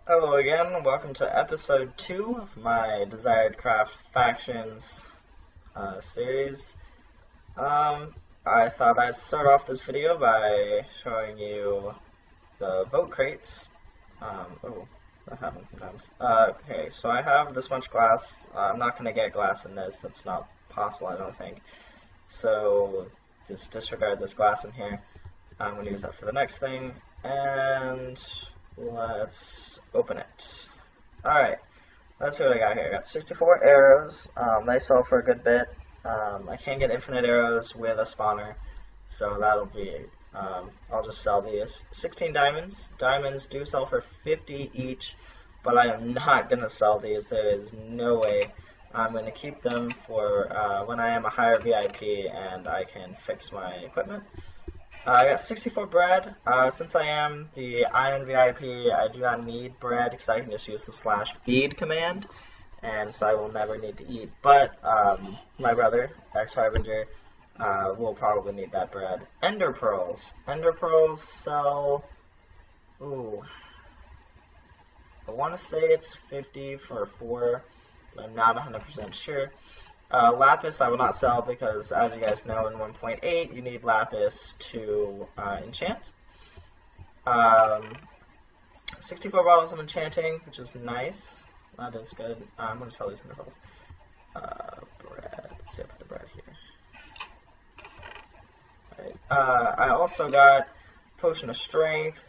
Hello again, welcome to episode 2 of my DesiredCraft Factions series. I thought I'd start off this video by showing you the vote crates. Oh, that happens sometimes. Okay, so I have this much glass. I'm not going to get glass in this, that's not possible I don't think. So just disregard this glass in here. I'm going to use that for the next thing, and let's open it. Alright, let's see what I got here. I got 64 arrows. They sell for a good bit. I can't get infinite arrows with a spawner, so that'll be, I'll just sell these. 16 diamonds. Diamonds do sell for 50 each, but I am not going to sell these. There is no way. I'm going to keep them for when I am a higher VIP and I can fix my equipment. I got 64 bread. Since I am the Iron VIP, I do not need bread because I can just use the /feed command, and so I will never need to eat. But my brother, X-Harbinger, will probably need that bread. Ender pearls. Ender pearls sell. Ooh, I want to say it's 50 for 4, but I'm not 100% sure. Lapis I will not sell because, as you guys know, in 1.8 you need lapis to enchant. 64 bottles of enchanting, which is nice. That is good. I'm going to sell these in the bottles. Bread. Let's see if I put the bread here. Alright. I also got potion of strength,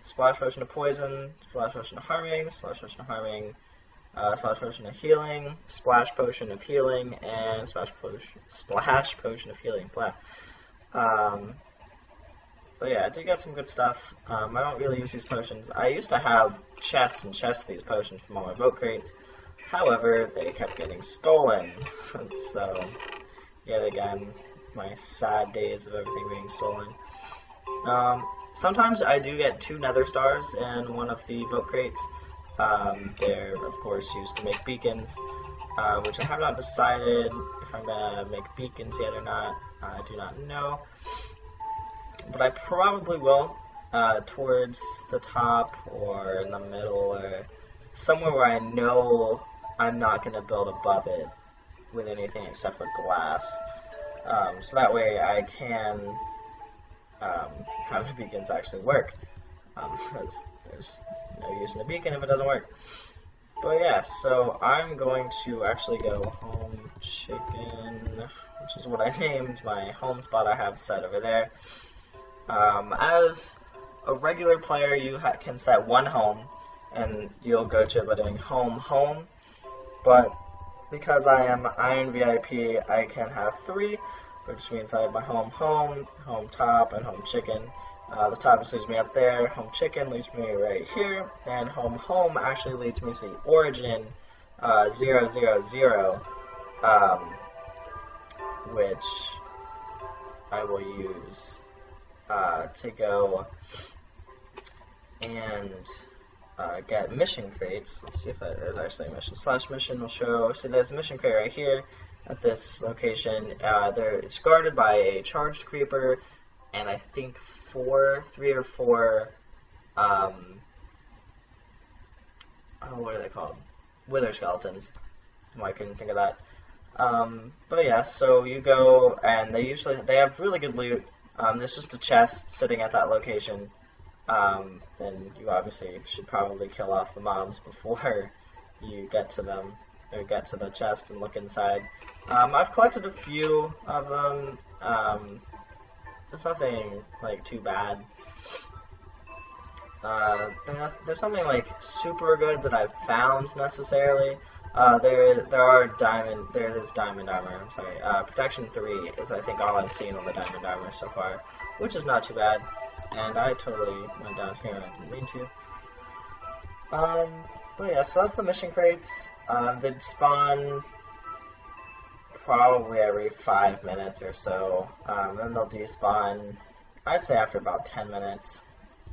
splash potion of poison, splash potion of harming, splash potion of harming. Splash potion of healing, splash potion of healing, and splash potion of healing. Blah. So yeah, I did get some good stuff. I don't really use these potions. I used to have chests and chests of these potions from all my vote crates. However, they kept getting stolen. So, yet again, my sad days of everything being stolen. Sometimes I do get 2 nether stars in one of the vote crates. They're, of course, used to make beacons, which I have not decided if I'm going to make beacons yet or not. I do not know. But I probably will, towards the top or in the middle or somewhere where I know I'm not going to build above it with anything except for glass. So that way I can have the beacons actually work. Because there's no use in a beacon if it doesn't work. But yeah, so I'm going to actually go home chicken, which is what I named my home spot I have set over there. As a regular player, you can set 1 home, and you'll go to it by doing home. But because I am Iron VIP, I can have 3, which means I have my home top, and home chicken. The top just leads me up there, home chicken leads me right here, and home actually leads me to the origin 000, which I will use to go and get mission crates. Let's see if there's actually a mission. /mission will show. So there's a mission crate right here at this location. It's guarded by a charged creeper, and I think 3 or 4, what are they called? Wither skeletons. I couldn't think of that. But yeah, so you go, and they have really good loot. There's just a chest sitting at that location. Then you obviously should probably kill off the mobs before you get to them, or get to the chest and look inside. I've collected a few of them. There's nothing like too bad. There's nothing like super good that I've found necessarily. There is diamond armor. I'm sorry. Protection 3 is I think all I've seen on the diamond armor so far, which is not too bad. And I totally went down here and I didn't mean to. But yeah, so that's the mission crates. They spawn probably every 5 minutes or so. Then they'll despawn, I'd say after about 10 minutes.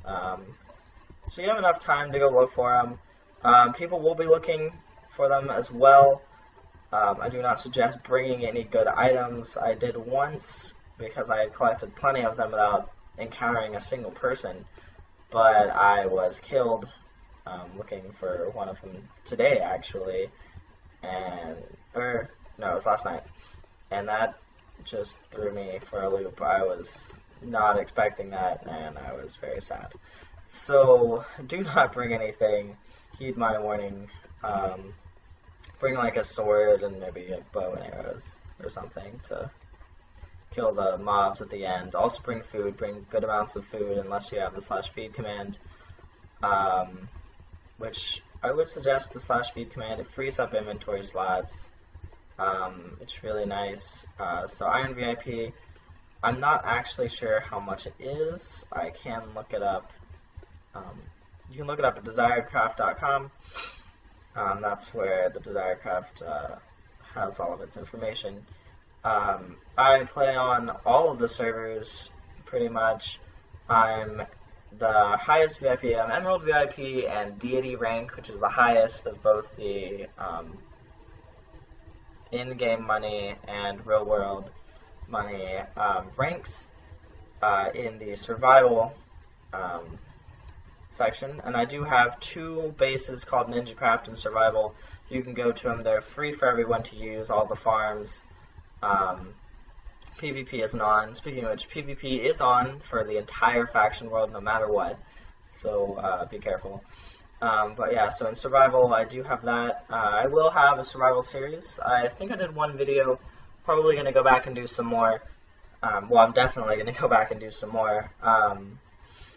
So you have enough time to go look for them. People will be looking for them as well. I do not suggest bringing any good items. I did once because I had collected plenty of them without encountering a single person, but I was killed looking for one of them today, actually, or no, it was last night, and that just threw me for a loop. I was not expecting that, and I was very sad. So, do not bring anything. Heed my warning. Bring like a sword and maybe a bow and arrows or something to kill the mobs at the end. Also bring food. Bring good amounts of food unless you have the /feed command, which I would suggest the /feed command. It frees up inventory slots. It's really nice. So Iron VIP, I'm not actually sure how much it is. I can look it up. You can look it up at DesiredCraft.com. That's where the DesiredCraft has all of its information. I play on all of the servers, pretty much. I'm the highest VIP. I'm Emerald VIP and Deity rank, which is the highest of both the in-game money and real-world money ranks in the survival section. And I do have 2 bases called NinjaCraft and Survival. You can go to them. They're free for everyone to use, all the farms. PvP isn't on. Speaking of which, PvP is on for the entire faction world no matter what, so be careful. But yeah, so in Survival I do have that. I will have a Survival series. I think I did 1 video. Probably going to go back and do some more. Well, I'm definitely going to go back and do some more,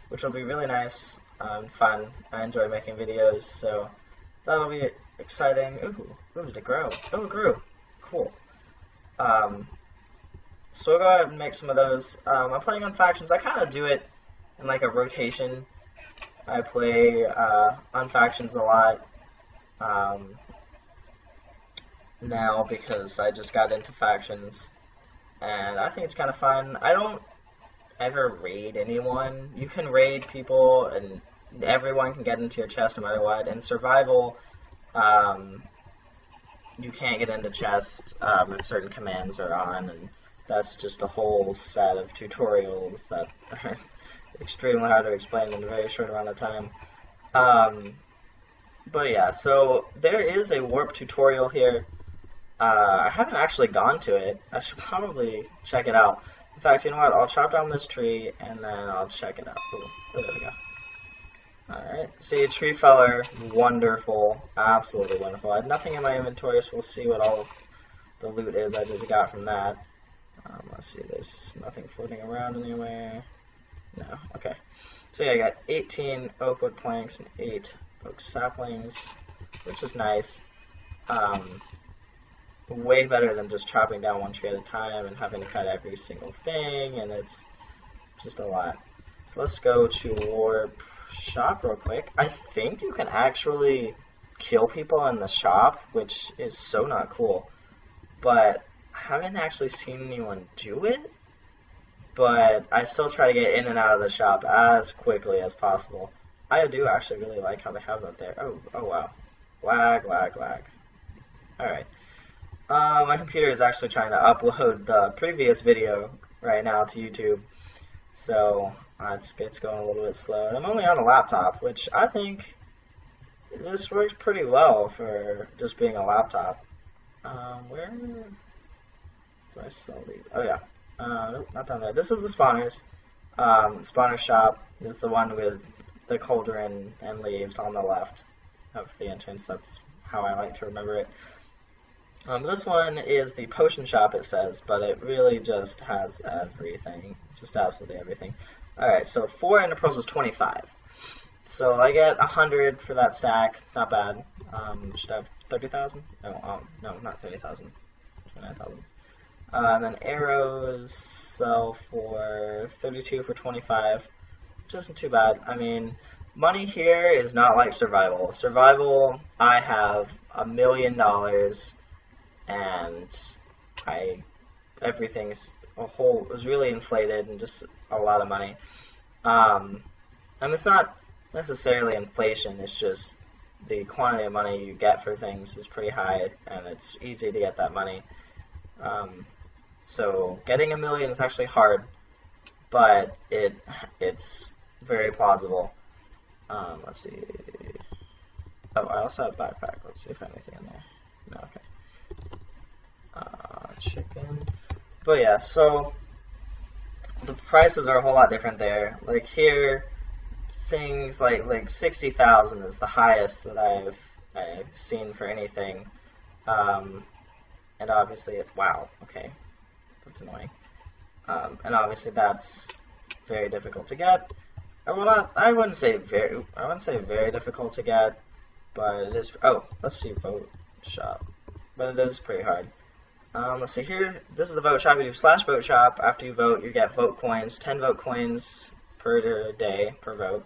which will be really nice and fun. I enjoy making videos, so that'll be exciting. Ooh, did it grow? Oh, it grew. Cool. So we'll go ahead and make some of those. I'm playing on factions. I kind of do it in like a rotation. I play on factions a lot now because I just got into factions, and I think it's kind of fun. I don't ever raid anyone. You can raid people, and everyone can get into your chest no matter what. In Survival, you can't get into chests if certain commands are on, and that's just a whole set of tutorials that are extremely hard to explain in a very short amount of time. But yeah, so there is a warp tutorial here. I haven't actually gone to it. I should probably check it out. In fact, you know what? I'll chop down this tree and then I'll check it out. Ooh, there we go. Alright, see, tree feller, wonderful, absolutely wonderful. I had nothing in my inventory, so we'll see what all of the loot is I just got from that. Let's see, there's nothing floating around anywhere. No, okay. So yeah, I got 18 oak wood planks and 8 oak saplings, which is nice. Way better than just chopping down one tree at a time and having to cut every single thing, and it's just a lot. So let's go to warp shop real quick. I think you can actually kill people in the shop, which is so not cool, but I haven't actually seen anyone do it. But I still try to get in and out of the shop as quickly as possible. I do actually really like how they have that there. Oh wow. Lag. Alright. My computer is actually trying to upload the previous video right now to YouTube. So it's going a little bit slow. And I'm only on a laptop, which I think this works pretty well for just being a laptop. Where do I sell these? Oh yeah. Nope, not down there. This is the spawners. Spawner shop is the one with the cauldron and leaves on the left of the entrance. That's how I like to remember it. This one is the potion shop, it says, but it really just has everything. Just absolutely everything. Alright, so 4 ender pearls is 25. So I get 100 for that stack. It's not bad. Should I have 30,000? No, no, not 30,000. 29,000. And then arrows sell for 32 for 25, which isn't too bad. I mean, money here is not like Survival. Survival, I have $1 million, and everything's was really inflated and just a lot of money. And it's not necessarily inflation, it's just the quantity of money you get for things is pretty high, and it's easy to get that money. So getting $1 million is actually hard, but it's very plausible. Let's see. Oh, I also have backpack. Let's see if I have anything in there. No, okay. Chicken. But yeah, so the prices are a whole lot different there. Like here, things like 60,000 is the highest that I've seen for anything. And obviously it's wow. Okay, that's annoying. And obviously that's very difficult to get. I wouldn't say very difficult to get, but it is. Oh, let's see vote shop, but it is pretty hard. Let's see here. This is the vote shop. You do /vote shop. After you vote, you get vote coins. 10 vote coins per day per vote.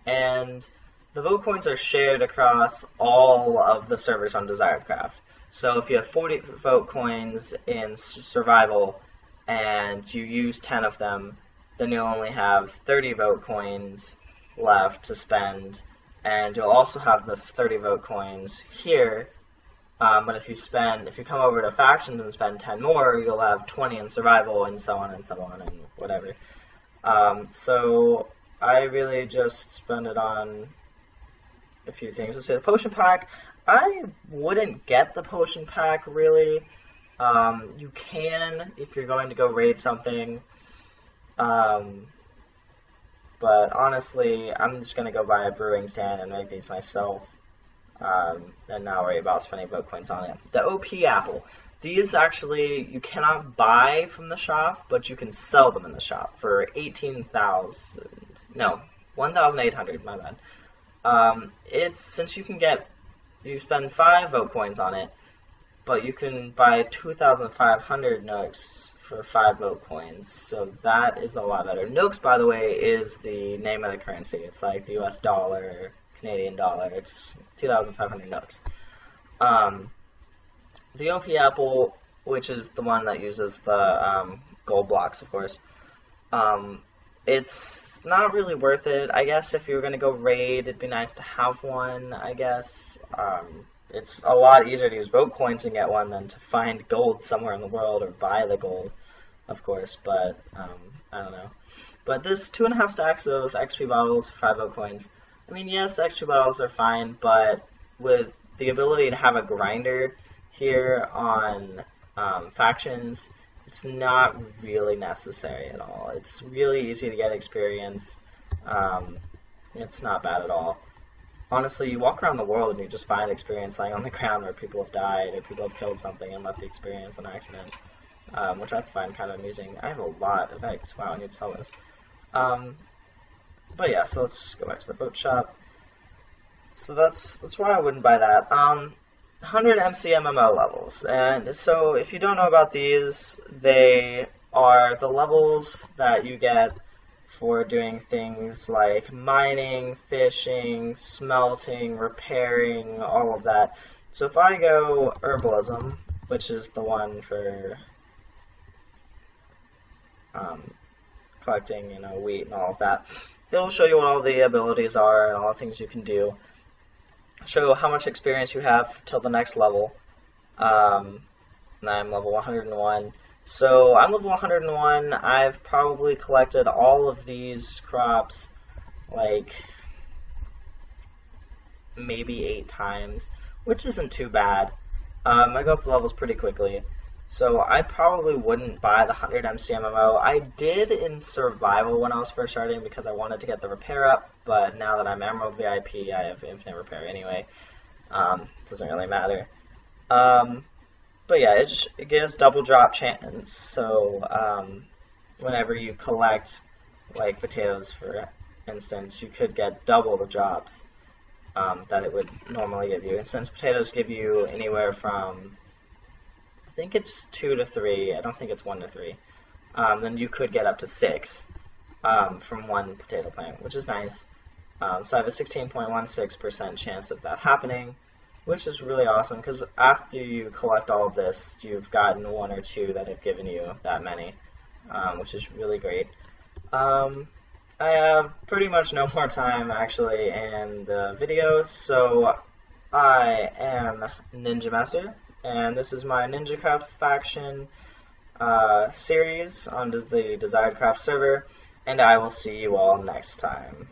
And the vote coins are shared across all of the servers on DesiredCraft. So if you have 40 vote coins in survival and you use 10 of them, then you'll only have 30 vote coins left to spend, and you'll also have the 30 vote coins here. But if you come over to factions and spend 10 more, you'll have 20 in survival, and so on and so on and whatever. So I really just spend it on a few things. Let's say the potion pack. I wouldn't get the potion pack really. You can if you're going to go raid something. But honestly, I'm just going to go buy a brewing stand and make these myself. And not worry about spending vote coins on it. The OP apple. These actually, you cannot buy from the shop, but you can sell them in the shop for 18,000. No, 1,800, my bad. Since you spend 5 vote coins on it, but you can buy 2,500 nooks for 5 vote coins, so that is a lot better. Nooks, by the way, is the name of the currency. It's like the US dollar, Canadian dollar. It's 2,500 nooks. The OP apple, which is the one that uses the gold blocks, of course, it's not really worth it. I guess if you were going to go raid, it'd be nice to have one, I guess. It's a lot easier to use vote coins and get one than to find gold somewhere in the world or buy the gold, of course, but I don't know. But this 2.5 stacks of XP bottles for 5 vote coins. I mean, yes, XP bottles are fine, but with the ability to have a grinder here on factions, it's not really necessary at all. It's really easy to get experience. It's not bad at all. Honestly, you walk around the world and you just find experience lying on the ground where people have died or people have killed something and left the experience on accident, which I find kind of amusing. I have a lot of eggs. Wow, I need to sell those. But yeah, so let's go back to the boat shop. So that's why I wouldn't buy that. 100 MC MMO levels, and so if you don't know about these, they are the levels that you get for doing things like mining, fishing, smelting, repairing, all of that. So if I go herbalism, which is the one for collecting, wheat and all of that, it'll show you what all the abilities are and all the things you can do. Show how much experience you have till the next level. And I'm level 101. So I'm level 101. I've probably collected all of these crops like maybe 8 times, which isn't too bad. I go up the levels pretty quickly. So I probably wouldn't buy the 100 MC MMO. I did in survival when I was first starting because I wanted to get the repair up, but now that I'm Emerald VIP, I have infinite repair anyway. Doesn't really matter. But yeah, it gives double drop chance, so whenever you collect, like potatoes for instance, you could get double the drops that it would normally give you. And since potatoes give you anywhere from, I think it's 2 to 3, I don't think it's 1 to 3, then you could get up to 6 from one potato plant, which is nice. So I have a 16.16% chance of that happening, which is really awesome, because after you collect all of this, you've gotten 1 or 2 that have given you that many, which is really great. I have pretty much no more time, actually, in the video, so I am Ninja Master, and this is my NinjaCraft faction series on the DesiredCraft server, and I will see you all next time.